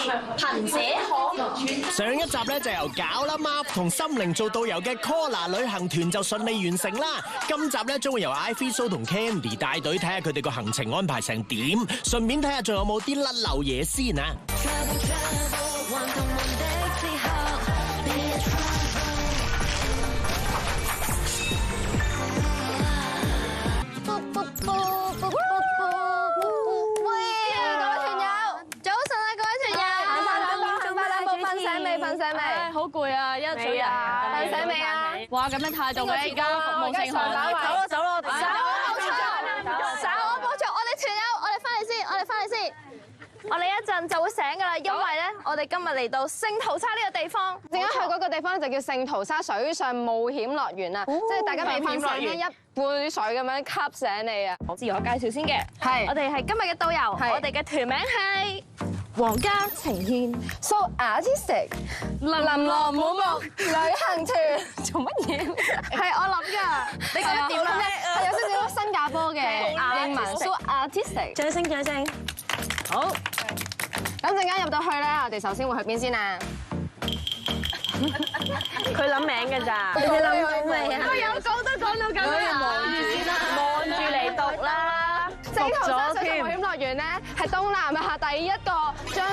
貧者可。上一集咧就由搞啦 Marv 同心靈做導遊嘅 Koala 旅行團就順利完成啦。今集咧將會由 Ivy So 同 Candy 帶隊睇下佢哋個行程安排成點，順便睇下仲有冇啲甩漏嘢先啊！好攰啊！一早人瞓醒未啊？哇！咁嘅態度嘅，而家服務性好。走咯，我哋走。我保住我哋團友，我哋翻嚟先，我哋翻嚟先。我哋一陣就會醒㗎啦，因為咧，我哋今日嚟到聖淘沙呢個地方。點解去嗰個地方就叫聖淘沙水上冒險樂園啊？即係大家未瞓醒咧，一杯水咁樣吸醒你啊！自我介紹先嘅，係我哋係今日嘅導遊，我哋嘅團名係皇家呈獻 ，So Artistic， 琳琅滿目旅行團。做乜嘢？係我諗㗎，你覺得點咧？係有少少新加坡嘅英文 ，So Artistic。掌聲掌聲。好。咁陣間入到去咧，我哋首先會去邊先啊？佢諗名㗎咋？你哋諗到未啊？我有講都講到咁樣，望住嚟讀啦。聖淘沙水上冒險樂園咧，係東南亞第一個將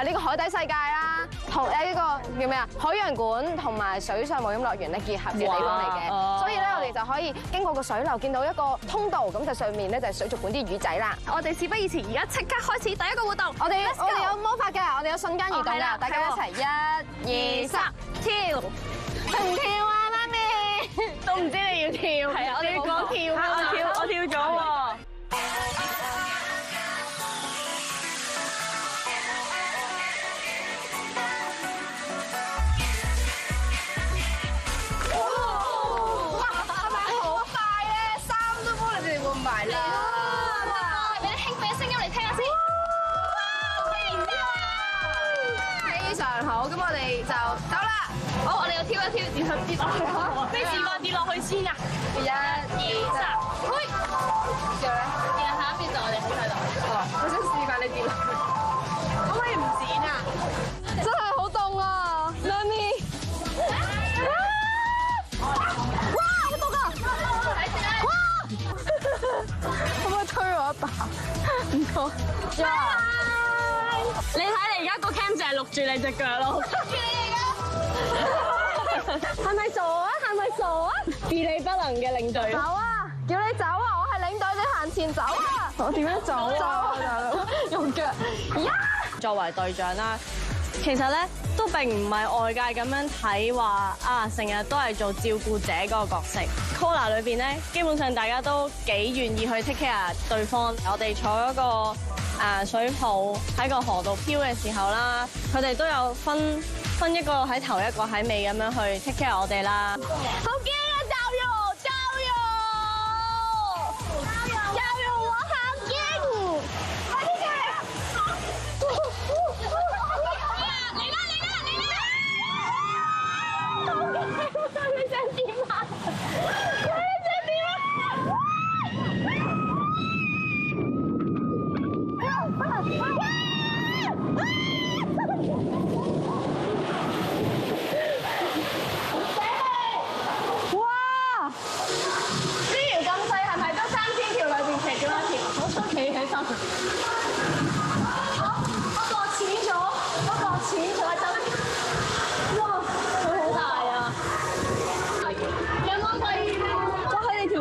呢個海底世界啦，同呢個叫咩啊海洋館同埋水上冒險樂園咧結合嘅地方嚟嘅。所以咧，我哋就可以經過個水流，見到一個通道，咁就上面咧就係水族館啲魚仔啦。我哋事不宜遲，而家即刻開始第一個活動。我哋有魔法㗎，我哋有瞬間移動㗎，大家一齊1、2、3跳，跳唔跳啊，媽咪？都唔知你要跳。係啊，我哋講跳啊，我跳咗喎。好，我哋又跳一跳，跌落去。你試過跌落去先啊？1、2、3，喂！之後咧，然後下一邊就我哋喺晒度。我想示範你跌落去，可唔可以唔剪啊？真係好凍啊！媽咪，哇！好凍啊！哇！可唔可以推我一把？唔該。你睇你而家個 cam 就係錄住你隻腳咯。係咪傻啊？係咪傻啊？自理不能嘅領隊。走啊！叫你走啊！我係領隊，你行前走啊！我點樣走啊？走啊！大佬，用腳。作為隊長啦，其實咧都並唔係外界咁樣睇話啊，成日都係做照顧者嗰個角色。Koala 裏邊咧，基本上大家都幾願意去 take care 對方。我哋坐嗰個水泡喺個河度漂嘅時候啦，佢哋都有分一個喺頭，一個喺尾咁樣去 take care 我哋啦。好驚啊！教育，教育，教育，我好驚！快啲嚟！嚟啦！你想點啊？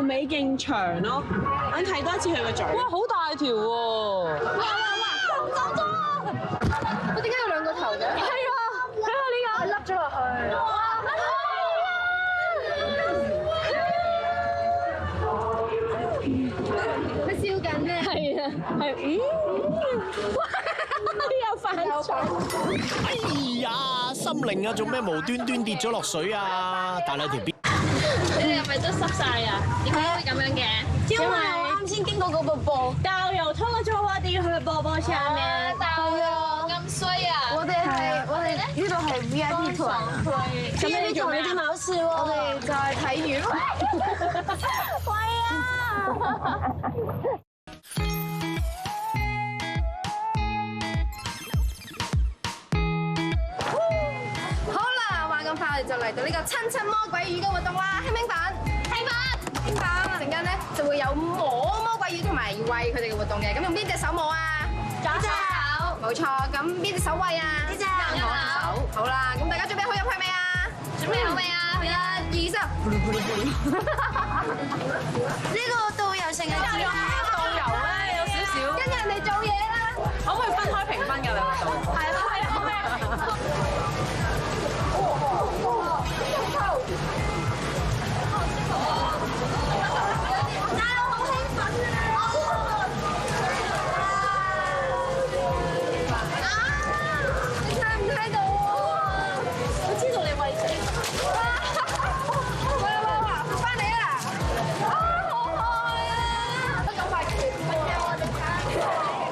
尾勁長咯，我睇多一次佢個嘴。哇，好大條喎！走咗！我點解有兩個頭嘅？係啊，睇下呢個，凹咗落去。佢笑緊咩？係啊，係又反咗。哎呀，心靈啊，做咩無端端跌咗落水啊？大兩條邊。你哋係咪都濕晒啊？點解會咁樣嘅？因為我啱先經過嗰瀑布，導遊拖咗我哋去瀑布上面。導遊咁衰啊！我哋咧呢度係 VIP 團啊。咁你做咩啲冇事喎？我哋就係睇魚。喂啊！嚟到呢個親親魔鬼魚嘅活動啦，興唔興奮？興奮！興奮！陣間咧就會有摸魔鬼魚同埋餵佢哋嘅活動嘅，咁用邊隻手摸啊？左手。冇錯，咁邊隻手餵啊？呢隻。右手。好啦，咁大家準備好入去未啊？準備好未啊？1、2、3。呢個導遊成日導遊咧有少少跟人哋做嘢啦。可唔可以分開評分㗎兩個度？係啦，係啊，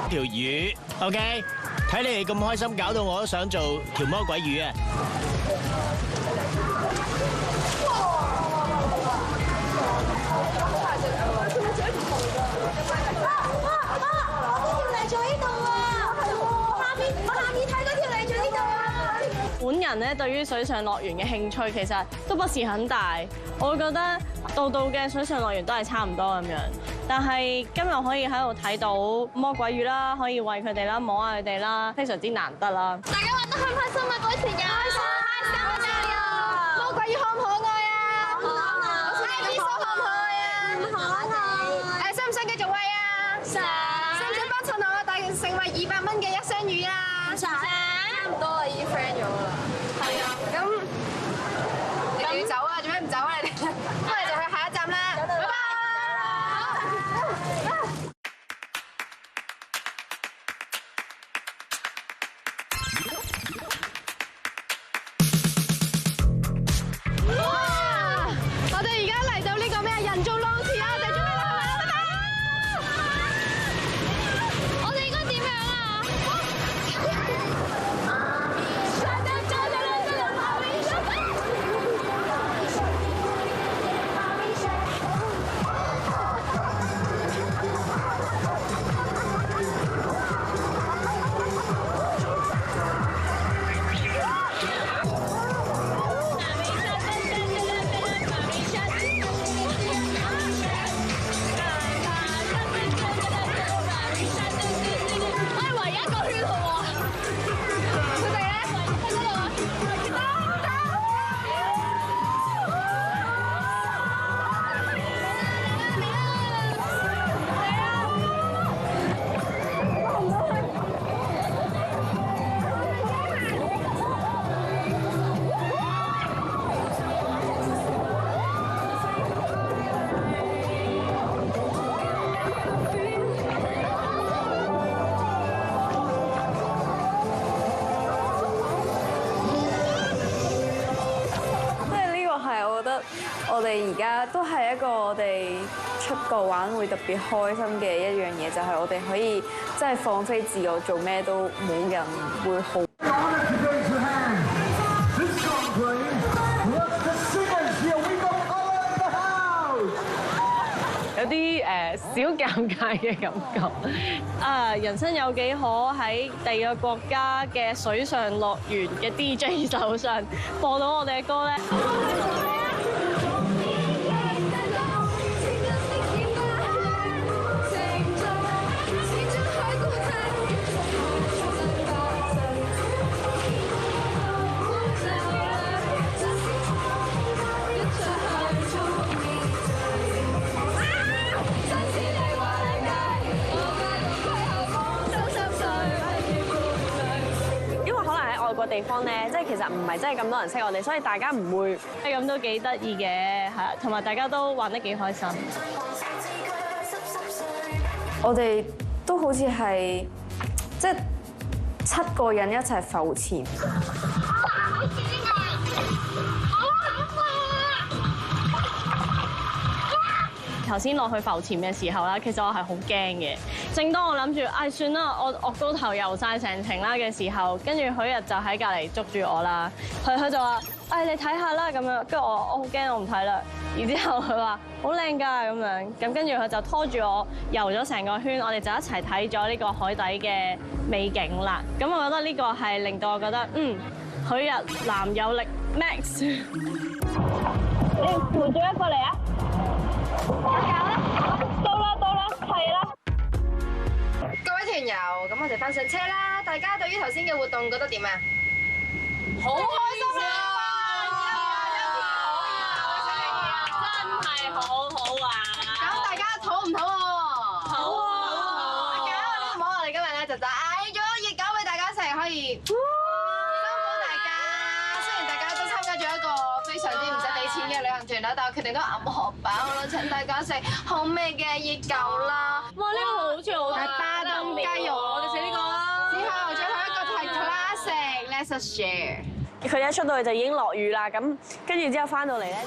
條魚 ，OK， 睇你哋咁開心，搞到我都想做條魔鬼魚啊！本人咧對於水上樂園嘅興趣其實都不是很大，我會覺得度度嘅水上樂園都係差唔多咁樣。但係今日可以喺度睇到魔鬼魚啦，可以餵佢哋啦，摸下佢哋啦，非常之難得啦。大家玩得開唔開心啊？嗰時間開心啊！魔鬼魚可唔可愛啊？可愛。啲手可唔可愛啊？可愛。想唔想繼續餵啊？想。想唔想幫襯我帶成為200蚊嘅一箱魚啊？想。差唔多啦，已經 friend 咗啦。係啊。咁你哋要走啊？做咩唔走啊？你哋？咁我哋就去下一站啦。拜拜。我哋而家都係一個我哋出國玩會特別開心嘅一樣嘢，就係我哋可以真係放飛自我，做咩都冇人會好。有啲小尷尬嘅感覺。啊，人生有幾可喺第二個國家嘅水上樂園嘅 DJ 手上播到我哋嘅歌咧？個地方咧，即係其實唔係真係咁多人識我哋，所以大家唔會係咁都幾得意嘅，係同埋大家都玩得幾開心。我哋都好似係即係7個人一齊浮潛。頭先落去浮潛嘅時候啦，其實我係好驚嘅。正當我諗住，唉，算啦，我岳高頭游晒成程啦嘅時候，跟住許日就喺隔離捉住我啦。佢就話：唉，你睇下啦咁樣。跟住我好驚，我唔睇啦。然之後佢話：好靚㗎咁樣。咁跟住佢就拖住我游咗成個圈，我哋就一齊睇咗呢個海底嘅美景啦。咁我覺得呢個係令到我覺得許日男友力 Max。你扶住一個嚟啊！搞啦，到啦，係啦。各位團友，咁我哋翻上車啦。大家對於頭先嘅活動覺得點啊？好開心啊！真係好好玩。咁大家肚唔肚餓？好啊！大家呢個我哋今日咧就帶咗熱狗俾大家一齊可以辛苦大家。雖然大家都參加咗一個非常之唔使俾錢嘅旅行團啦，但我決定都揞荷包啦，請大家食好味嘅熱狗啦！哇！呢個好似好巴東雞肉，我哋食呢個啦。之後最後一個就係 classic，let's share。佢一出到去就已經落雨啦，咁跟住之後翻到嚟咧。